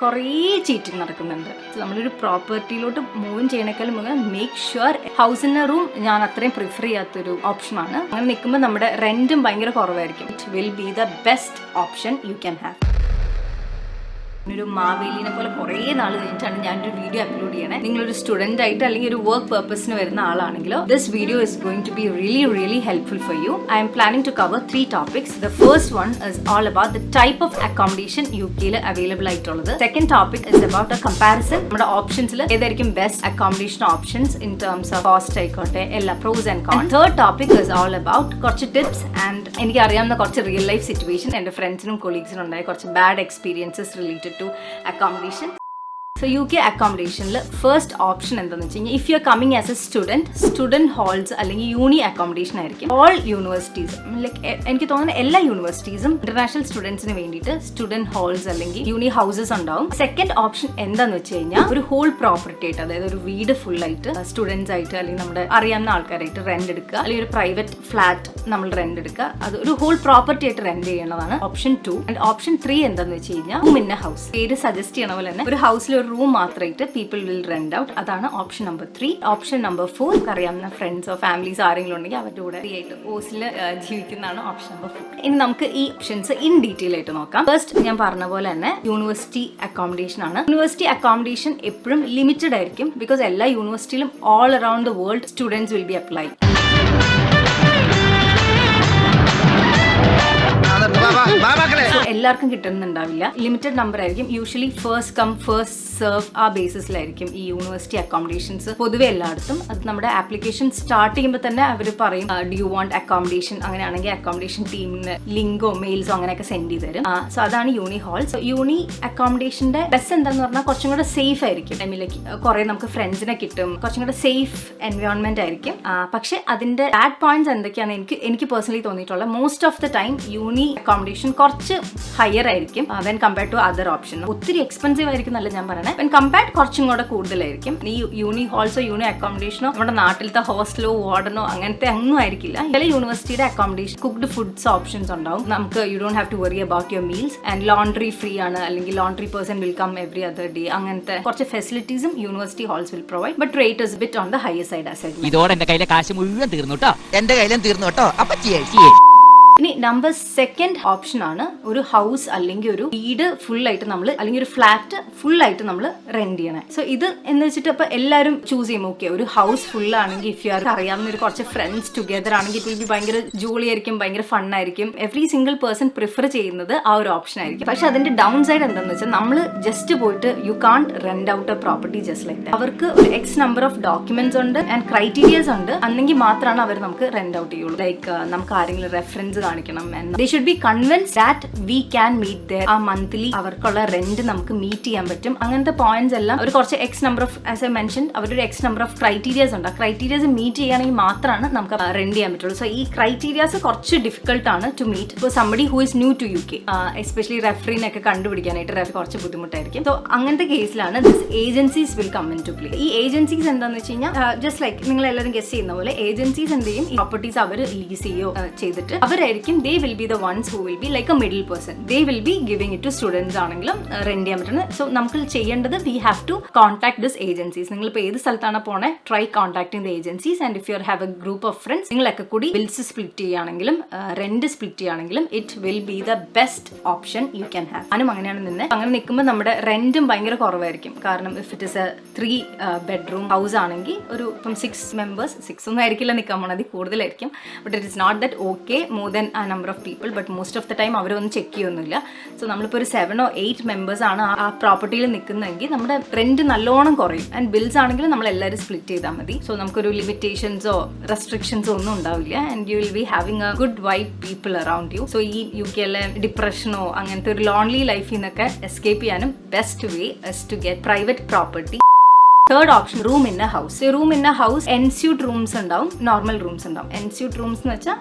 കുറേ ചീറ്റിംഗ് നടക്കുന്നുണ്ട്. നമ്മളൊരു പ്രോപ്പർട്ടിയിലോട്ട് മൂവ് ചെയ്യണേക്കാളും മുന്നേ make sure house in A room ഞാൻ അത്രയും പ്രിഫർ ചെയ്യാത്തൊരു ഓപ്ഷനാണ്. അങ്ങനെ നിൽക്കുമ്പോൾ നമ്മുടെ റെന്റും ഭയങ്കര കുറവായിരിക്കും. It will be the best option you can have. ഒരു മാവേലിനെ പോലെ കുറേ നാൾ കഴിഞ്ഞിട്ടാണ് ഞാനൊരു വീഡിയോ അപ്ലോഡ് ചെയ്യണേ. നിങ്ങളൊരു സ്റ്റുഡൻ്റ് ആയിട്ട് അല്ലെങ്കിൽ ഒരു വർക്ക് പർപ്പസിന് വരുന്ന ആളാണെങ്കിലോ this video is going to be really helpful for you. I'm planning to cover 3 topics. The first one is all about the type of accommodation UK-ൽ അവൈലബിൾ ആയിട്ടുള്ളത്. Second topic is about a comparison. നമ്മുടെ ഓപ്ഷൻസിൽ ഏതായിരിക്കും best accommodation options in terms of cost ആയിക്കോട്ടെ, എല്ലാ pros and cons. Third topic is all about കുറച്ച് tips and എനിക്ക് അറിയാവുന്ന കുറച്ച് റിയൽ ലൈഫ് സിറ്റുവേഷൻ, എൻ്റെ ഫ്രണ്ട്സിനും കൊളീഗ്സിനും ഉണ്ടായ കുറച്ച് bad experiences related to accommodation. So UK accommodationൽ ഫസ്റ്റ് ഓപ്ഷൻ എന്താണെന്ന് വെച്ച് കഴിഞ്ഞാൽ, if you are coming as a student halls അല്ലെങ്കിൽ യൂണി അക്കോമഡേഷൻ ആയിരിക്കും. ഓൾ യൂണിവേഴ്സിറ്റീസ് ലൈക്ക് എനിക്ക് തോന്നുന്ന എല്ലാ യൂണിവേഴ്സിറ്റീസും ഇന്റർനാഷണൽ സ്റ്റുഡൻസിന് വേണ്ടിയിട്ട് സ്റ്റുഡൻറ് ഹാൾസ് അല്ലെങ്കിൽ യൂണി ഹൗസസ് ഉണ്ടാവും. സെക്കൻഡ് ഓപ്ഷൻ എന്താന്ന് വെച്ച് കഴിഞ്ഞാൽ, ഒരു ഹോൾ പ്രോപ്പർട്ടി ആയിട്ട്, അതായത് ഒരു വീട് ഫുൾ ആയിട്ട് സ്റ്റുഡൻസ് ആയിട്ട് അല്ലെങ്കിൽ നമ്മുടെ അറിയാവുന്ന ആൾക്കാരായിട്ട് റെന്റ് എടുക്കുക, അല്ലെങ്കിൽ ഒരു പ്രൈവറ്റ് ഫ്ലാറ്റ് നമ്മൾ റെന്റ് എടുക്കുക, അത് ഒരു ഹോൾ പ്രോപ്പർട്ടി ആയിട്ട് റെന്റ് ചെയ്യുന്നതാണ് ഓപ്ഷൻ 2. ആൻഡ് ഓപ്ഷൻ 3 എന്താന്ന് വെച്ച് കഴിഞ്ഞാൽ, റൂം ഇൻ എ ഹൗസ്. പേര് സജസ്റ്റ് ചെയ്യണ പോലെ തന്നെ ഒരു ഹൗസിൽ ഒരു റൂം മാത്രമായിട്ട് പീപ്പിൾ വിൽ റെന്റ് ഔട്ട്. അതാണ് ഓപ്ഷൻ നമ്പർ 3. ഓപ്ഷൻ നമ്പർ 4 അറിയാവുന്ന ഫ്രണ്ട്സോ ഫാമിലീസോ ആരെങ്കിലും ഉണ്ടെങ്കിൽ അവരുടെ കൂടെ ഫ്രീ ആയിട്ട് ഓസിൽ ജീവിക്കുന്നതാണ് ഓപ്ഷൻ നമ്പർ 4. ഇനി നമുക്ക് ഈ ഓപ്ഷൻസ് ഇൻ ഡീറ്റെയിൽ ആയിട്ട് നോക്കാം. ഫസ്റ്റ് ഞാൻ പറഞ്ഞ പോലെ തന്നെ യൂണിവേഴ്സിറ്റി അക്കോമഡേഷൻ ആണ്. യൂണിവേഴ്സിറ്റി അക്കോമഡേഷൻ എപ്പോഴും ലിമിറ്റഡ് ആയിരിക്കും, ബിക്കോസ് എല്ലാ യൂണിവേഴ്സിറ്റിയിലും all around the world students will be apply. എല്ലാവർക്കും കിട്ടുന്നുണ്ടാവില്ല, ലിമിറ്റഡ് നമ്പർ ആയിരിക്കും. Usually first come first serve ആ ബേസിസിലായിരിക്കും ഈ യൂണിവേഴ്സിറ്റി അക്കോമഡേഷൻസ് പൊതുവെ എല്ലായിടത്തും. അത് നമ്മുടെ ആപ്ലിക്കേഷൻ സ്റ്റാർട്ട് ചെയ്യുമ്പോൾ തന്നെ അവർ പറയും ഡു യു വാണ്ട് അക്കോമഡേഷൻ, അങ്ങനെയാണെങ്കിൽ അക്കോമഡേഷൻ ടീമിന് ലിങ്കോ മെയിൽസോ അങ്ങനെയൊക്കെ സെൻഡ് ചെയ്ത് തരും. സോ അതാണ് യൂണി ഹാൾ. സോ യൂണി അക്കോമഡേഷന്റെ ബെസ്റ്റ് എന്താന്ന് പറഞ്ഞാൽ കുറച്ചും കൂടെ സേഫ് ആയിരിക്കും. ടൈമിലേക്ക് കുറെ നമുക്ക് ഫ്രണ്ട്സിനെ കിട്ടും, കുറച്ചും കൂടെ സേഫ് എൻവയോൺമെന്റ് ആയിരിക്കും. പക്ഷെ അതിന്റെ ബാഡ് പോയിന്റ്സ് എന്തൊക്കെയാണ് എനിക്ക് പേഴ്സണലി തോന്നിയിട്ടുള്ളത്, most of the time uni accommodation കുറച്ച് ഹയർ ആയിരിക്കും when compared to other option. ഒത്തിരി എക്സ്പെൻസീവ് ആയിരിക്കും എന്നല്ല ഞാൻ പറയുന്നത്, വെൻ കമ്പയർഡ് കുറച്ചും കൂടെ കൂടുതലായിരിക്കും. ഈ യൂണി ഹാൾസോ യൂണി അക്കോമഡേഷനോ നമ്മുടെ നാട്ടിലത്തെ ഹോസ്റ്റലോ വാർഡനോ അങ്ങനത്തെ ഒന്നും ആയിരിക്കില്ല. ചില യൂണിവേഴ്സിറ്റിയുടെ അക്കോമഡേഷൻ കുക്ക്ഡ് ഫുഡ്സ് ഓപ്ഷൻസ് ഉണ്ടാവും. നമുക്ക് you don't have to worry about your meals and laundry free ആണ്, അല്ലെങ്കിൽ laundry person will come every other day. അങ്ങനത്തെ കുറച്ച് ഫെസിലിറ്റീസും university halls will provide, but rate is bit on the higher side as. ഇതോടെ എന്റെ കയ്യിലെ കാശ് മുഴുവൻ തീർന്നു കേട്ടോ, എന്റെ കയ്യിലും തീർന്നു കേട്ടോ. അപ്പൊ ഇനി നമ്പർ 2 ഓപ്ഷൻ ആണ് ഒരു ഹൗസ് അല്ലെങ്കിൽ ഒരു വീട് ഫുൾ ആയിട്ട് നമ്മൾ, അല്ലെങ്കിൽ ഒരു ഫ്ലാറ്റ് ഫുൾ ആയിട്ട് നമ്മൾ റെന്റ് ചെയ്യണേ. സോ ഇത് എന്ന് വെച്ചിട്ട് ഇപ്പൊ എല്ലാവരും ചൂസ് ചെയ്യും. ഓക്കെ, ഒരു ഹൗസ് ഫുൾ ആണെങ്കിൽ ഇഫ് യു ആർ അറിയാവുന്ന ഒരു കുറച്ച് ഫ്രണ്ട്സ് ടുഗദർ ആണെങ്കിൽ ഇറ്റ് വിൽ ബി ഭയങ്കര ജോളി ആയിരിക്കും, ഭയങ്കര ഫൺ ആയിരിക്കും. എവറി സിംഗിൾ പേഴ്സൺ പ്രിഫർ ചെയ്യുന്നത് ആ ഒരു ഓപ്ഷൻ ആയിരിക്കും. പക്ഷെ അതിന്റെ ഡൗൺ സൈഡ് എന്താണെന്ന് വെച്ചാൽ, നമ്മൾ ജസ്റ്റ് പോയിട്ട് യു കാണ്ട് rent out A property just like that. അവർക്ക് ഒരു എക്സ് നമ്പർ ഓഫ് ഡോക്യുമെന്റ്സ് ഉണ്ട് ആൻഡ് ക്രൈറ്റീരിയസ് ഉണ്ട്, അന്നെങ്കിൽ മാത്രമാണ് അവർ നമുക്ക് റെന്റ് ഔട്ട് ചെയ്യുള്ളൂ. ലൈക്ക് നമുക്ക് ആരെങ്കിലും റെഫറൻസ് കാണിക്കണം, and they should be convinced that we can meet their monthly അവർക്കുള്ള റെന്റ് നമുക്ക് മീറ്റ് ചെയ്യാൻ പറ്റും. അങ്ങനത്തെ പോയിന്റ്സ് എല്ലാം അവർ കുറച്ച് X number of, as I mention, അവരൊരു എക്സ് നമ്പർ ഓഫ് ക്രൈറ്റീരിയാസ് ഉണ്ട്. ആ ക്രൈറ്റീരിയാസ് മീറ്റ് ചെയ്യുകയാണെങ്കിൽ മാത്രമാണ് നമുക്ക് റെന്റ് ചെയ്യാൻ പറ്റുള്ളൂ. സോ ഈ ക്രൈറ്റീരിയാസ് കുറച്ച് ഡിഫിക്കൽട്ട് ആണ് to meet for somebody who is new to UK. Especially റെഫറിനൊക്കെ കണ്ടുപിടിക്കാനായിട്ട് കുറച്ച് ബുദ്ധിമുട്ടായിരിക്കും. സോ അങ്ങനത്തെ കേസിലാണ് this agencies will come in to play. ഈ ഏജൻസീസ് എന്താണെന്ന് വെച്ച് കഴിഞ്ഞാൽ, ജസ്റ്റ് ലൈക്ക് നിങ്ങൾ എല്ലാവരും ഗെസ് ചെയ്യുന്ന പോലെ ഏജൻസീസ് എന്ത് ചെയ്യും, ഈ പ്രോപ്പർട്ടീസ് അവർ ലീസ് ചെയ്യോ ചെയ്തിട്ട് അവരായിരിക്കും, they will be the ones who will be like a middle person. They will be giving it to students ആണെങ്കിലും റെന്റ് ചെയ്യാൻ പറ്റുന്നത്. സോ നമുക്ക് ചെയ്യേണ്ടത്, we have to contact this agencies. നിങ്ങൾ ഇപ്പോൾ ഏത് സ്ഥലത്താണ് പോണേ, try contacting the agencies, and if you have a group of friends, നിങ്ങളൊക്കെ കൂടി ബിൽസ് സ്പ്ലിറ്റ് ചെയ്യുകയാണെങ്കിലും റെന്റ് സ്പ്ലിറ്റ് ചെയ്യുകയാണെങ്കിലും it will be the best option you can have. ഞാനും അങ്ങനെയാണ് നിന്നെ. അങ്ങനെ നിൽക്കുമ്പോൾ നമ്മുടെ റെന്റും ഭയങ്കര കുറവായിരിക്കും. കാരണം if it is a 3 bedroom house ആണെങ്കിൽ ഒരു ഇപ്പം 6 members, 6 ഒന്നും ആയിരിക്കില്ല നിൽക്കാൻ പോണത്, അതിൽ കൂടുതലായിരിക്കും. But it is not that okay more than ആ number of people, but most of the time അവരൊന്നും ചെക്ക് ചെയ്യൊന്നുമില്ല. സോ നമ്മളിപ്പോൾ ഒരു 7 or 8 members ആണ് ആ പ്രോപ്പർട്ടിയിൽ നിൽക്കുന്നതെങ്കിൽ നമ്മുടെ റെന്റ് നല്ലോണം കുറയും. ആൻഡ് ബിൽസ് ആണെങ്കിലും നമ്മൾ എല്ലാവരും സ്പ്ലിറ്റ് ചെയ്താൽ മതി. സോ നമുക്കൊരു ലിമിറ്റേഷൻസോ റെസ്ട്രിക്ഷൻസോ ഒന്നും ഉണ്ടാവില്ല. And you will be having A good vibe people around you. So ഈ UK-യിലെ ഡിപ്രഷനോ അങ്ങനത്തെ ഒരു ലോൺലി ലൈഫിൽ നിന്നൊക്കെ എസ്കേപ്പ് ചെയ്യാനും best way is to get private property. Third option room in a house. Room in a house ensuite rooms ഉണ്ടാവും, normal rooms ഉണ്ടാവും. Ensuite rooms എന്ന് വെച്ചാൽ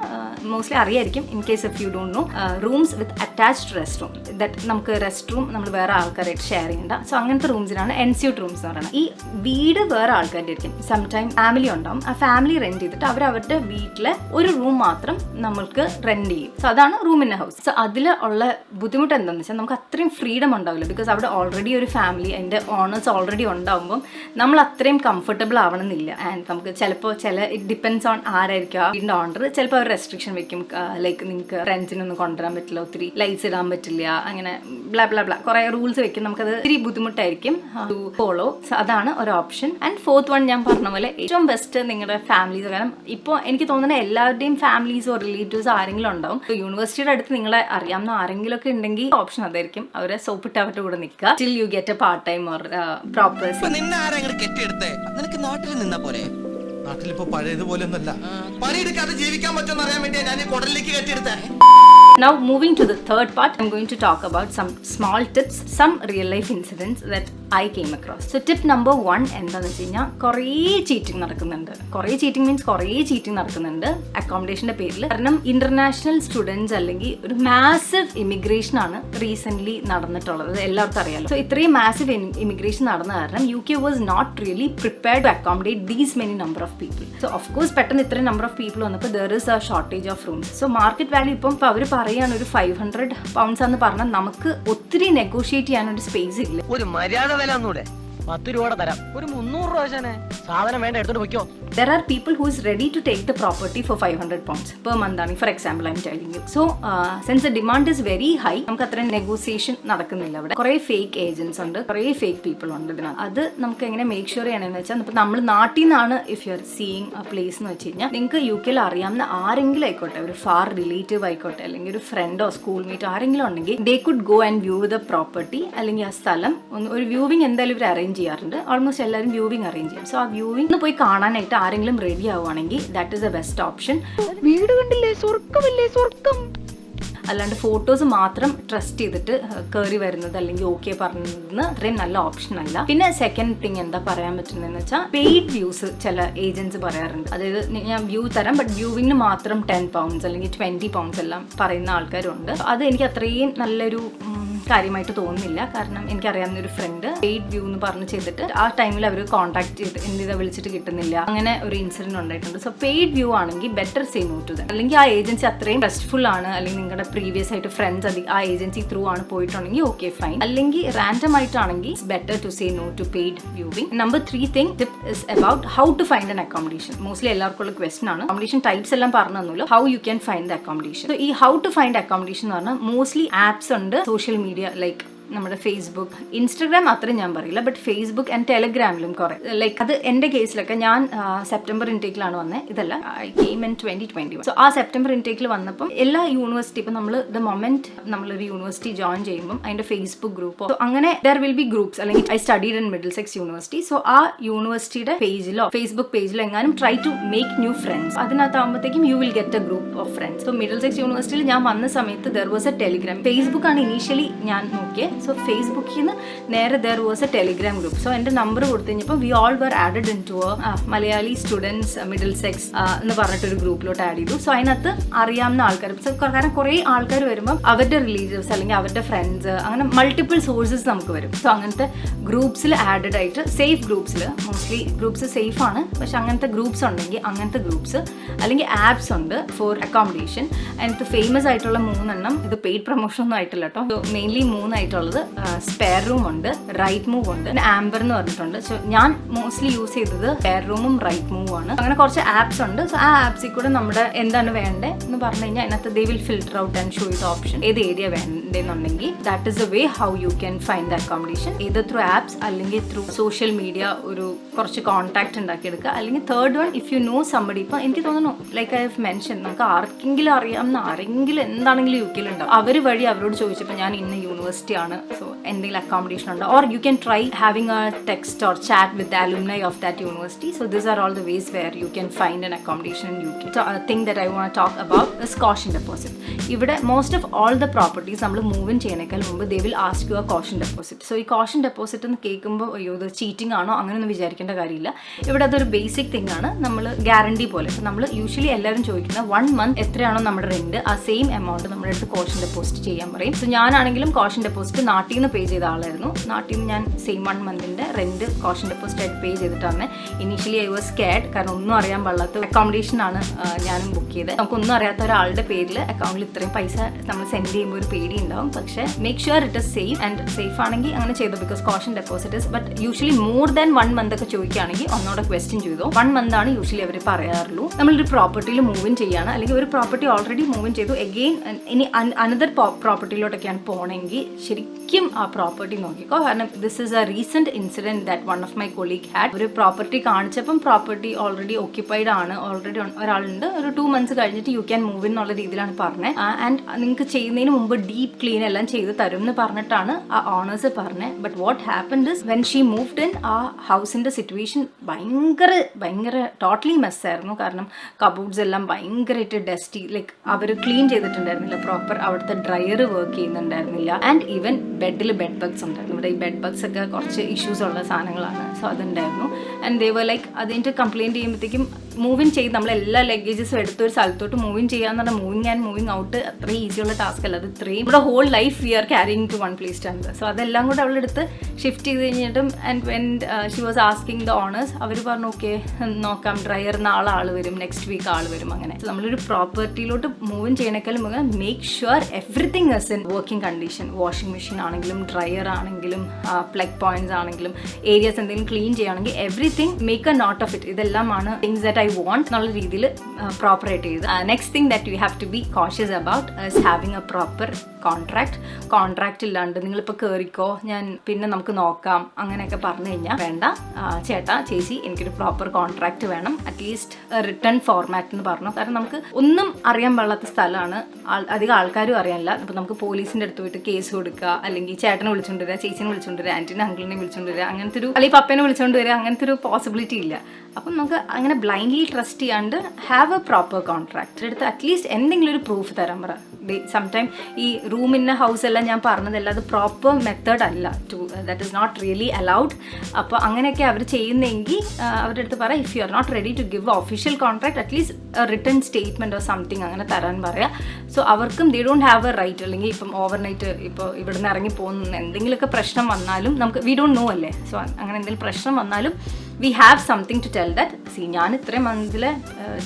മോസ്റ്റ്ലി അറിയായിരിക്കും, in case if you don't know. Rooms with attached rest room, that നമുക്ക് rest room നമ്മൾ വേറെ ആൾക്കാരായിട്ട് share ചെയ്യേണ്ട. സോ അങ്ങനത്തെ റൂംസിനാണ് എൻസ്യൂട്ട് റൂംസ് എന്ന് പറയുന്നത്. ഈ വീട് വേറെ ആൾക്കാരുടെ ആയിരിക്കും, സംടൈം ഫാമിലി ഉണ്ടാവും. ആ ഫാമിലി റെന്റ് ചെയ്തിട്ട് അവരവരുടെ വീട്ടിലെ ഒരു റൂം മാത്രം നമ്മൾക്ക് റെന്റ് ചെയ്യും. സോ അതാണ് room in a house. So അതിൽ ഉള്ള ബുദ്ധിമുട്ട് എന്താണെന്ന് വെച്ചാൽ നമുക്ക് അത്രയും ഫ്രീഡം ഉണ്ടാവില്ല. ബിക്കോസ് അവിടെ ഓൾറെഡി ഒരു ഫാമിലി, അതിൻ്റെ ഓണേഴ്സ് ഓൾറെഡി ഉണ്ടാകുമ്പം നമ്മൾ അത്രയും കംഫർട്ടബിൾ ആവണമെന്നില്ല. ആൻഡ് നമുക്ക് ചിലപ്പോൾ ഇറ്റ് ഡിപ്പെൻസ് ഓൺ ആരായിരിക്കും ആ വീടിൻ്റെ ഓണർ. ചിലപ്പോൾ അവർ റെസ്ട്രിക്ഷൻ വെക്കും, ലൈക്ക് നിങ്ങൾക്ക് ഫ്രണ്ട്സിനൊന്നും കൊണ്ടുവരാൻ പറ്റില്ല, ഒത്തിരി ലൈറ്റ്സ് ഇടാൻ പറ്റില്ല, അങ്ങനെ ബ്ലാ ബ്ലാ ബ്ലാ കുറേ റൂൾസ് വെക്കും. നമുക്കത് ഒത്തിരി ബുദ്ധിമുട്ടായിരിക്കും ടു ഫോളോ. സോ അതാണ് ഒരു ഓപ്ഷൻ. ആൻഡ് ഫോർത്ത് വൺ, ഞാൻ പറഞ്ഞ പോലെ ഏറ്റവും ബെസ്റ്റ് നിങ്ങളുടെ ഫാമിലീസ്. കാരണം ഇപ്പോൾ എനിക്ക് തോന്നുന്നത് എല്ലാവരുടെയും ഫാമിലീസോ റിലേറ്റീവ്സോ ആരെങ്കിലും ഉണ്ടാവും. യൂണിവേഴ്സിറ്റിയുടെ അടുത്ത് നിങ്ങളെ അറിയാവുന്ന ആരെങ്കിലും ഒക്കെ ഉണ്ടെങ്കിൽ ഓപ്ഷൻ അതായിരിക്കും. അവരെ സോപ്പിട്ട് അവരുടെ കൂടെ നിൽക്കുക till you get A part time or proper. നിന്നെ ആരെങ്കിലും കെട്ടിയെടുത്തേ? നിനക്ക് നാട്ടിൽ നിന്നാ പോലെ. നാട്ടിലിപ്പോ പഴയതുപോലെ ഒന്നല്ല. പണിയെടുക്കാതെ ജീവിക്കാൻ പറ്റുമെന്ന് അറിയാൻ വേണ്ടിയാ ഞാൻ ഈ കുടലിലേക്ക് കെട്ടിയെടുത്തേ. Now moving to the third part, I'm going to talk about some small tips, some real life incidents that I came across. So tip number 1 എന്താണെന്ന് വെച്ച് കഴിഞ്ഞാൽ കുറേ ചീറ്റിംഗ് നടക്കുന്നുണ്ട്. കുറേ ചീറ്റിംഗ് മീൻസ് കുറേ ചീറ്റിംഗ് നടക്കുന്നുണ്ട് അക്കോമഡേഷൻ്റെ പേരിൽ. കാരണം ഇന്റർനാഷണൽ സ്റ്റുഡൻസ് അല്ലെങ്കിൽ ഒരു മാസീവ് ഇമിഗ്രേഷൻ ആണ് റീസെന്റ് നടന്നിട്ടുള്ളത്. എല്ലാവർക്കും അറിയാലോ. സോ ഇത്രയും മാസീവ് ഇമിഗ്രേഷൻ നടന്ന കാരണം UK was not really prepared to accommodate these many number of people. So of course പെട്ടെന്ന് ഇത്രയും number of people വന്നപ്പോൾ there is a shortage of rooms. So market value ഇപ്പം അവർ പറയാണ് ഒരു 500 pounds എന്ന് പറഞ്ഞാൽ നമുക്ക് ഒത്തിരി നെഗോഷിയേറ്റ് ചെയ്യാനൊരു സ്പേസ് ഇല്ല. ഒരു മര്യാദ വില ഒന്നൂടെ 10 രൂപയുടെ തരാം, ഒരു 300 രൂപ സാധനം വേണ്ട എടുത്തോണ്ട് വെക്കോ. There are people who is ready to take the property for 500 pounds per month. For example, I'm telling you. So, since the demand is very high, നമുക്ക് അത്ര നെഗോസിയേഷൻ നടക്കുന്നില്ല അവിടെ. കുറേ ഫേക്ക് ഏജൻസ് ഉണ്ട്, കുറേ ഫേക്ക് പീപ്പിൾ ഉണ്ട് ഇതിനകത്ത്. അത് നമുക്ക് എങ്ങനെ മേക്ക് ഷുവർ ചെയ്യണമെന്ന് വെച്ചാൽ, ഇപ്പോൾ നമ്മൾ നാട്ടിൽ നിന്നാണ് if you are seeing A place എന്ന് വെച്ച് കഴിഞ്ഞാൽ, നിങ്ങൾക്ക് UK അറിയാവുന്ന ആരെങ്കിലും ആയിക്കോട്ടെ, ഒരു ഫാർ റിലേറ്റീവ് ആയിക്കോട്ടെ, അല്ലെങ്കിൽ ഒരു ഫ്രണ്ടോ സ്കൂൾ മീറ്റോ ആരെങ്കിലും ഉണ്ടെങ്കിൽ they could go and view the property, അല്ലെങ്കിൽ ആ സ്ഥലം ഒരു വ്യൂവിങ് എന്തായാലും ഇവർ അറേഞ്ച് ചെയ്യാറുണ്ട്. ഓൾമോസ്റ്റ് എല്ലാവരും വ്യൂവിങ് അറേഞ്ച് ചെയ്യും. സോ ആ വ്യൂവിങ് പോയി കാണാനായിട്ട് ആരെങ്കിലും റെഡി ആവുകയാണെങ്കിൽ that is the best option. വീട് കണ്ടില്ലേ, സ്വർഗമല്ലേ സ്വർഗം. അല്ലാണ്ട് ഫോട്ടോസ് മാത്രം ട്രസ്റ്റ് ചെയ്തിട്ട് കയറി വരുന്നത് അല്ലെങ്കിൽ ഓക്കെ പറഞ്ഞതെന്ന് അത്രയും നല്ല ഓപ്ഷൻ അല്ല. പിന്നെ സെക്കൻഡ് തിങ് എന്താ പറയാൻ പറ്റുന്നതെന്ന് വെച്ചാൽ പെയ്ഡ് വ്യൂസ് ചില ഏജൻസ് പറയാറുണ്ട്. അതായത് ഞാൻ വ്യൂ തരാം, ബട്ട് വ്യൂവിന് മാത്രം 10 pounds അല്ലെങ്കിൽ 20 pounds എല്ലാം പറയുന്ന ആൾക്കാരുണ്ട്. അത് എനിക്ക് അത്രയും നല്ലൊരു കാര്യമായിട്ട് തോന്നുന്നില്ല. കാരണം എനിക്കറിയാവുന്ന ഒരു ഫ്രണ്ട് പെയ്ഡ് വ്യൂ എന്ന് പറഞ്ഞ് ചെയ്തിട്ട് ആ ടൈമിൽ അവർ കോൺടാക്ട് ചെയ്ത് എന്തിനാ വിളിച്ചിട്ട് കിട്ടുന്നില്ല, അങ്ങനെ ഒരു ഇൻസിഡന്റ് ഉണ്ടായിട്ടുണ്ട്. സോ പെയ്ഡ് വ്യൂ ആണെങ്കിൽ better say no to them. അല്ലെങ്കിൽ ആ ഏജൻസി അത്രയും ട്രസ്റ്റ്ഫുൾ ആണ്, അല്ലെങ്കിൽ നിങ്ങളുടെ പ്രീവിയസ് ആയിട്ട് ഫ്രണ്ട്സ് ആ ഏജൻസി ത്രൂ ആണ് പോയിട്ടുണ്ടെങ്കിൽ ഓക്കെ ഫൈൻ. അല്ലെങ്കിൽ റാൻഡം ആയിട്ടാണെങ്കിൽ it's better to say no to paid viewing. Number 3 thing tip is about how to find an accommodation. Mostly എല്ലാവർക്കും ഉള്ള ക്വസ്റ്റൻ ആണ്. അക്കോമഡേഷൻ ടൈപ്സ് എല്ലാം പറഞ്ഞു തന്നല്ലോ, how you can find the accommodation. So ഈ how to find accommodation എന്ന് പറഞ്ഞാൽ mostly apps ഉണ്ട്, സോഷ്യൽ മീഡിയ ലൈക്ക് നമ്മുടെ ഫേസ്ബുക്ക്, ഇൻസ്റ്റഗ്രാം അത്രയും ഞാൻ പറയില്ല, ബട്ട് ഫേസ്ബുക്ക് ആൻഡ് ടെലഗ്രാമിലും കുറേ. ലൈക്ക് അത് എൻ്റെ കേസിലൊക്കെ ഞാൻ സെപ്റ്റംബർ ഇൻടേക്കിലാണ് വന്നത്. ഇതല്ല, ഐ കെയിം ഇൻ 2021. സോ ആ സെപ്റ്റംബർ ഇൻടേക്കിൽ വന്നപ്പം എല്ലാ യൂണിവേഴ്സിറ്റി, ഇപ്പം നമ്മൾ ദ മൊമെന്റ് നമ്മളൊരു യൂണിവേഴ്സിറ്റി ജോയിൻ ചെയ്യുമ്പം അതിൻ്റെ ഫേസ്ബുക്ക് ഗ്രൂപ്പോ അങ്ങനെ ദർ വിൽ ബി ഗ്രൂപ്പ്സ്. അല്ലെങ്കിൽ I studied in Middlesex university. So ആ യൂണിവേഴ്സിറ്റിയുടെ പേജിലോ ഫേസ്ബുക്ക് പേജിലോ എങ്ങാനും try to make new friends. അതിനകത്താകുമ്പോഴത്തേക്കും you will get a group of friends. So Middlesex യൂണിവേഴ്സിറ്റിയിൽ ഞാൻ വന്ന സമയത്ത് ദർ വാസ് എ ടെലിഗ്രാം. ഫേസ്ബുക്കാണ് ഇനീഷ്യലി ഞാൻ നോക്കിയത്. സോ ഫേസ്ബുക്കിൽ നിന്ന് നേരെ there was a Telegram group. So എൻ്റെ നമ്പർ കൊടുത്തു കഴിഞ്ഞപ്പോൾ we all were added into Malayali students Middlesex എന്ന് പറഞ്ഞിട്ടൊരു ഗ്രൂപ്പിലോട്ട് ആഡ് ചെയ്തു. സോ അതിനകത്ത് അറിയാവുന്ന ആൾക്കാർ, കാരണം കുറേ ആൾക്കാർ വരുമ്പോൾ അവരുടെ റിലേറ്റീവ്സ് അല്ലെങ്കിൽ അവരുടെ ഫ്രണ്ട്സ്, അങ്ങനെ മൾട്ടിപ്പിൾ സോഴ്സസ് നമുക്ക് വരും. സോ അങ്ങനത്തെ ഗ്രൂപ്പ്സിൽ ആഡഡ് ആയിട്ട് സേഫ് ഗ്രൂപ്പ്സിൽ, മോസ്റ്റ്ലി ഗ്രൂപ്പ്സ് സേഫ് ആണ്, പക്ഷെ അങ്ങനത്തെ ഗ്രൂപ്പ്സ് ഉണ്ടെങ്കിൽ അങ്ങനത്തെ ഗ്രൂപ്പ്സ് അല്ലെങ്കിൽ ആപ്സ് ഉണ്ട് ഫോർ അക്കോമഡേഷൻ. അതിനകത്ത് ഫേമസ് ആയിട്ടുള്ള 3 എണ്ണം, ഇത് പെയ്ഡ് പ്രൊമോഷൻ ഒന്നും ആയിട്ടില്ല കേട്ടോ. മെയിൻലി 3 ആയിട്ടുള്ളത് സ്പെയർ റൂം ഉണ്ട്, റൈറ്റ് മൂവ് ഉണ്ട്, ആംബർ എന്ന് പറഞ്ഞിട്ടുണ്ട്. സോ ഞാൻ മോസ്റ്റ്ലി യൂസ് ചെയ്തത് സ്പെയർ റൂമും റൈറ്റ് മൂവും ആണ്. അങ്ങനെ കുറച്ച് ആപ്സ് ഉണ്ട്. സോ ആ ആപ്സിൽ കൂടെ നമ്മുടെ എന്താണ് വേണ്ടത് എന്ന് പറഞ്ഞു കഴിഞ്ഞാൽ അതിനകത്ത് they will filter out and show you the option ഏത് ഏരിയ വേണ്ടെന്നുണ്ടെങ്കിൽ. That is a way how you can find the accommodation, ഏത് ത്രൂ ആപ്സ് അല്ലെങ്കിൽ ത്രൂ സോഷ്യൽ മീഡിയ ഒരു കുറച്ച് കോൺടാക്ട് ഉണ്ടാക്കിയെടുക്കുക. അല്ലെങ്കിൽ third one, if you know somebody. ഇപ്പം എനിക്ക് തോന്നുന്നു ലൈക്ക് ഐ ഹവ് മെൻഷൻ, നമുക്ക് ആർക്കെങ്കിലും അറിയാവുന്ന ആരെങ്കിലും എന്താണെങ്കിലും UK ഉണ്ടാവും. അവർ വഴി അവരോട് ചോദിച്ചപ്പോൾ ഞാൻ ഇന്ന യൂണിവേഴ്സിറ്റി ആണ്, സോ എന്തെങ്കിലും അക്കോമഡേഷൻ ഉണ്ട്. Or you can try having a text or chat with the alumni of that university. So these are all the ways where you can find an accommodation in UK. So a thing that I want to talk about is caution deposit. ഇവിടെ most of all the properties നമ്മൾ move in ചെയ്യുന്നേക്കാൾ മുമ്പ് they will ask you A caution deposit. So ഈ caution deposit എന്ന് കേൾക്കുമ്പോൾ അയ്യോ ഇത് cheating ആണോ അങ്ങനെയൊന്നും വിചാരിക്കേണ്ട കാര്യമില്ല. ഇവിടെ അതൊരു ബേസിക് തിങ് ആണ്. നമ്മൾ ഗ്യാരണ്ടി പോലെ നമ്മൾ യൂഷ്വലി എല്ലാവരും ചോദിക്കുന്ന 1 month എത്രയാണോ നമ്മുടെ റെന്റ് ആ സെയിം എമൗണ്ട് നമ്മുടെ അടുത്ത് കോഷൻ ഡെപ്പോസിറ്റ് ചെയ്യാൻ പറയും. സോ ഞാനാണെങ്കിലും കോഷൻ ഡെപ്പോസിറ്റ് നാട്ടിൽ നിന്ന് പേ ചെയ്ത ആളായിരുന്നു. നാട്ടിൽ നിന്ന് ഞാൻ സെയിം 1 monthന്റെ റെന്റ് കോഷൻ ഡെപ്പോസിറ്റ് ആയിട്ട് പേ ചെയ്തിട്ടാണ്. ഇനീഷ്യലി ഐ വാസ് സ്കേർഡ്, കാരണം ഒന്നും അറിയാൻ പാടില്ലാത്ത അക്കോമഡേഷൻ ആണ് ഞാനും ബുക്ക് ചെയ്തത്. നമുക്കൊന്നും അറിയാത്ത ഒരാളുടെ പേരിൽ അക്കൗണ്ടിൽ ഇത്രയും പൈസ നമ്മൾ സെൻഡ് ചെയ്യുമ്പോൾ ഒരു പേടി ഉണ്ടാവും. പക്ഷേ make sure it is safe and safe ആണെങ്കിൽ അങ്ങനെ ചെയ്തു. Because caution deposit is but usually more than 1 month ഒക്കെ ചോദിക്കുകയാണെങ്കിൽ ഒന്നോടെ ക്വസ്റ്റ്യൻ ചെയ്തു. 1 month ആണ് യൂഷ്വലി അവർ പറയാറുള്ളൂ. നമ്മളൊരു പ്രോപ്പർട്ടിയിൽ മൂവ് ഇൻ ചെയ്യാണ്, അല്ലെങ്കിൽ ഒരു പ്രോപ്പർട്ടി ഓൾറെഡി മൂവ് ഇൻ ചെയ്തു, എഗെയിൻ ഇനി അനദർ പ്രോപ്പർട്ടിയിലോട്ടൊക്കെയാണ് പോകണമെങ്കിൽ ശരിക്കും ആ പ്രോപ്പർട്ടി നോക്കിക്കോ. കാരണം this is A recent incident that one of my colleague had. ഒരു പ്രോപ്പർട്ടി കാണിച്ചപ്പം പ്രോപ്പർട്ടി ഓൾറെഡി ഓക്യുപ്പൈഡ് ആണ്, ഓൾറെഡി ഒരാളുണ്ട്, ഒരു 2 months കഴിഞ്ഞിട്ട് യു ക്യാൻ മൂവ് എന്നുള്ള രീതിയിലാണ് പറഞ്ഞത്. ആൻഡ് നിങ്ങൾക്ക് ചെയ്യുന്നതിന് മുമ്പ് ഡീപ്പ് ക്ലീൻ എല്ലാം ചെയ്ത് തരും എന്ന് പറഞ്ഞിട്ടാണ് ആ ഓണേഴ്സ് പറഞ്ഞത്. But what happened is when she moved in, ആ ഹൗസിന്റെ സിറ്റുവേഷൻ ഭയങ്കര ടോട്ടലി മെസ്സായിരുന്നു. കാരണം കബോർഡ്സ് എല്ലാം ഭയങ്കരമായിട്ട് ഡസ്റ്റി, ലൈക്ക് അവർ ക്ലീൻ ചെയ്തിട്ടുണ്ടായിരുന്നില്ല പ്രോപ്പർ. അവിടുത്തെ ഡ്രയർ വർക്ക് ചെയ്യുന്നുണ്ടായിരുന്നില്ല. ആൻഡ് ഈവൻ ബെഡിൽ ബെഡ് ബഗ്സ് ഉണ്ടായിരുന്നു. ഇവിടെ ഈ ബെഡ് ബഗ്സ് ഒക്കെ കുറച്ച് ഇഷ്യൂസ് ഉള്ള സാധനങ്ങളാണ്. സോ അതുണ്ടായിരുന്നു. ആൻഡ് ദേ വർ ലൈക്ക് അതിൻ്റെ കംപ്ലയിൻറ്റ് ചെയ്യുമ്പോഴത്തേക്കും മൂവ് ഇൻ ചെയ്ത് നമ്മൾ എല്ലാ ലഗേജസും എടുത്ത് ഒരു സ്ഥലത്തോട്ട് മൂവ് ഇൻ ചെയ്യാന്ന് പറഞ്ഞാൽ മൂവിങ് ആൻഡ് മൂവിങ് ഔട്ട് അത്ര ഈസിയുള്ള ടാസ്ക് അല്ല. അത് ഇത്രയും നമ്മുടെ whole life we are carrying to one place to another. So അതെല്ലാം കൂടെ അവളെടുത്ത് ഷിഫ്റ്റ് ചെയ്ത് കഴിഞ്ഞിട്ടും and when she was asking the owners, അവർ പറഞ്ഞു ഓക്കെ നോക്കാം, ഡ്രയർ നാളെ ആൾ വരും, നെക്സ്റ്റ് വീക്ക് ആൾ വരും. അങ്ങനെ നമ്മളൊരു പ്രോപ്പർട്ടിയിലോട്ട് മൂവ് ഇൻ ചെയ്യണേക്കാളും make sure everything is in working condition. Washing machine ആണെങ്കിലും ഡ്രയർ ആണെങ്കിലും പ്ലഗ് പോയിന്റ്സ് ആണെങ്കിലും ഏരിയാസ് എന്തെങ്കിലും ക്ലീൻ ചെയ്യുകയാണെങ്കിൽ everything make a note of it. ഇതെല്ലാമാണ് തിങ്സ് ദാറ്റ് ഐ want എന്നുള്ള രീതിയിൽ പ്രോപ്പറായിട്ട് ചെയ്ത്. Next thing that you have to be cautious about is having a proper contract ഇല്ലാണ്ട് നിങ്ങളിപ്പോൾ കയറിക്കോ ഞാൻ പിന്നെ നമുക്ക് നോക്കാം അങ്ങനെയൊക്കെ പറഞ്ഞു കഴിഞ്ഞാൽ വേണ്ട. ചേട്ടാ ചേച്ചി എനിക്കൊരു പ്രോപ്പർ കോൺട്രാക്ട് വേണം, അറ്റ്ലീസ്റ്റ് റിട്ടേൺ ഫോർമാറ്റ് എന്ന് പറഞ്ഞു. കാരണം നമുക്ക് ഒന്നും അറിയാൻ പാടില്ലാത്ത സ്ഥലമാണ്, അധികം ആൾക്കാരും അറിയാനില്ല. അപ്പോൾ നമുക്ക് പോലീസിൻ്റെ അടുത്ത് പോയിട്ട് കേസ് കൊടുക്കുക, അല്ലെങ്കിൽ ചേട്ടനെ വിളിച്ചുകൊണ്ട് വരിക, ചേച്ചിനെ വിളിച്ചുകൊണ്ട് വരിക, ആൻറ്റിനെ അങ്കിളിനെ വിളിച്ചുകൊണ്ട് വരിക, അങ്ങനത്തെ ഒരു, അല്ലെങ്കിൽ പപ്പേനെ വിളിച്ചുകൊണ്ട് വരിക, അങ്ങനത്തെ ഒരു പോസിബിലിറ്റി ഇല്ല. അപ്പം നമുക്ക് അങ്ങനെ ബ്ലൈൻഡ്ലി ട്രസ്റ്റ് ചെയ്യാണ്ട് ഹാവ് എ പ്രോപ്പർ കോൺട്രാക്ട് എടുത്ത് അറ്റ്ലീസ്റ്റ് എന്തെങ്കിലും ഒരു പ്രൂഫ് തരാൻ പറ. സംടൈം ഈ റൂമിൻ്റെ ഹൗസ് എല്ലാം ഞാൻ പറഞ്ഞതല്ല, അത് പ്രോപ്പർ മെത്തേഡ് അല്ല, that is not really allowed. അപ്പോൾ അങ്ങനെയൊക്കെ അവർ ചെയ്യുന്നെങ്കിൽ അവരുടെ അടുത്ത് പറ, if you are not ready to give official contract at least return statement or something അങ്ങനെ തരാൻ പറയാം. സോ അവർക്കും they don't have a right. അല്ലെങ്കിൽ ഇപ്പം ഓവർനൈറ്റ് ഇപ്പോൾ ഇവിടെ നിന്ന് ഇറങ്ങി പോകുന്ന എന്തെങ്കിലുമൊക്കെ പ്രശ്നം വന്നാലും നമുക്ക് വി ഡോണ്ട് നോ അല്ലേ. സോ അങ്ങനെ എന്തെങ്കിലും പ്രശ്നം വന്നാലും we have something to tell that, see ഞാൻ ഇത്രയും മന്തിൽ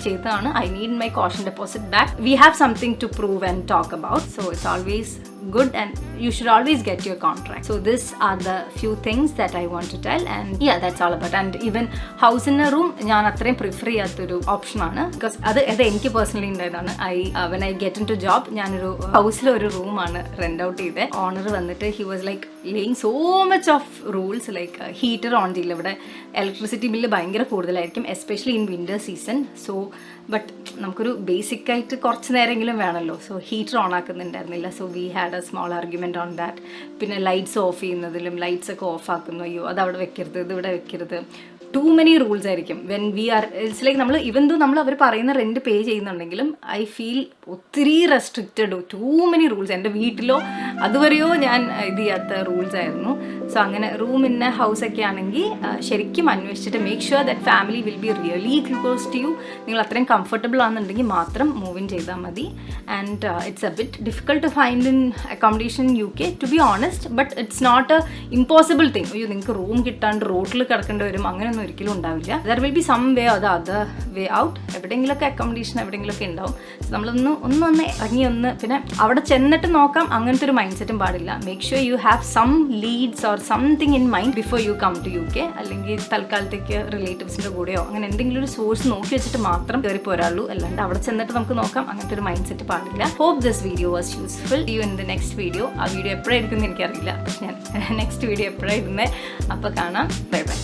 ചെയ്തതാണ്, I need my caution deposit back. We have something to prove and talk about. So it's always good and you should always get your contract. So these are the few things that I want to tell, and yeah, that's all about. And even house in a room ഞാൻ അത്രയും prefer ചെയ്യാത്തൊരു ഓപ്ഷനാണ്. Because അത് എനിക്ക് personally ഉണ്ടായതാണ്. when I get into job ഞാനൊരു ഹൗസിലൊരു റൂമാണ് rent out ചെയ്തത്. ഓണർ വന്നിട്ട് he was like laying so much of rules, like heater on ചെയ്യില്ല, ഇവിടെ ഇലക്ട്രിസിറ്റി ബില്ല് ഭയങ്കര കൂടുതലായിരിക്കും especially in winter season. So but നമുക്കൊരു ബേസിക്കായിട്ട് കുറച്ച് നേരമെങ്കിലും വേണമല്ലോ. സോ ഹീറ്റർ ഓൺ ആക്കുന്നുണ്ടായിരുന്നില്ല. So we had a small argument on that. പിന്നെ ലൈറ്റ്സ് ഓഫ് ചെയ്യുന്നതിലും ലൈറ്റ്സ് ഒക്കെ ഓഫ് ആക്കുന്നു, അയ്യോ അത് അവിടെ വെക്കരുത്, ഇത് ഇവിടെ വെക്കരുത്. ടു മെനി റൂൾസ് ആയിരിക്കും when we are, it's like നമ്മൾ ഇവൻ ദോ നമ്മൾ അവർ പറയുന്ന റെൻറ്റ് പേ ചെയ്യുന്നുണ്ടെങ്കിലും ഐ ഫീൽ ഒത്തിരി റെസ്ട്രിക്റ്റഡ്, ടു മെനി റൂൾസ്. എൻ്റെ വീട്ടിലോ അതുവരെയോ ഞാൻ ഇത് ചെയ്യാത്ത റൂൾസ് ആയിരുന്നു. സോ അങ്ങനെ റൂം ഇൻ എ ഹൗസ് ഒക്കെ ആണെങ്കിൽ ശരിക്കും അന്വേഷിച്ചിട്ട് make sure that family will be really close to you. നിങ്ങൾ അത്രയും കംഫർട്ടബിൾ ആണെന്നുണ്ടെങ്കിൽ മാത്രം മൂവ് ഇൻ ചെയ്താൽ മതി. And it's a bit difficult to find in accommodation U K to be honest, but it's not a impossible thing. അയ്യോ നിങ്ങൾക്ക് room കിട്ടാണ്ട് റോട്ടിൽ കിടക്കേണ്ടി വരും അങ്ങനെയൊന്നും ഒരിക്കലും ഉണ്ടാവില്ല. There will be some way or the other way out. എവിടെയെങ്കിലുമൊക്കെ അക്കോമഡേഷൻ എവിടെയെങ്കിലുമൊക്കെ ഉണ്ടാവും. നമ്മളൊന്ന് ഇറങ്ങി പിന്നെ അവിടെ ചെന്നിട്ട് നോക്കാം അങ്ങനത്തെ ഒരു മൈൻഡ് സെറ്റും പാടില്ല. Make sure you have some leads or something in mind before you come to U K. അല്ലെങ്കിൽ തൽക്കാലത്തേക്ക് റിലേറ്റീവ്സിൻ്റെ കൂടെയോ അങ്ങനെ എന്തെങ്കിലും ഒരു സോഴ്സ് നോക്കി വെച്ചിട്ട് മാത്രം കയറി പോരാളൂ. അല്ലാണ്ട് അവിടെ ചെന്നിട്ട് നമുക്ക് നോക്കാം അങ്ങനത്തെ ഒരു മൈൻഡ് സെറ്റ് പാടില്ല. Hope this video was useful. You in the next video. ആ വീഡിയോ എപ്പോഴായിരിക്കും എന്ന് എനിക്കറിയില്ല, പക്ഷെ ഞാൻ നെക്സ്റ്റ് വീഡിയോ എപ്പോഴാണ് ഇടുന്നത്. അപ്പോൾ കാണാം. Bye bye.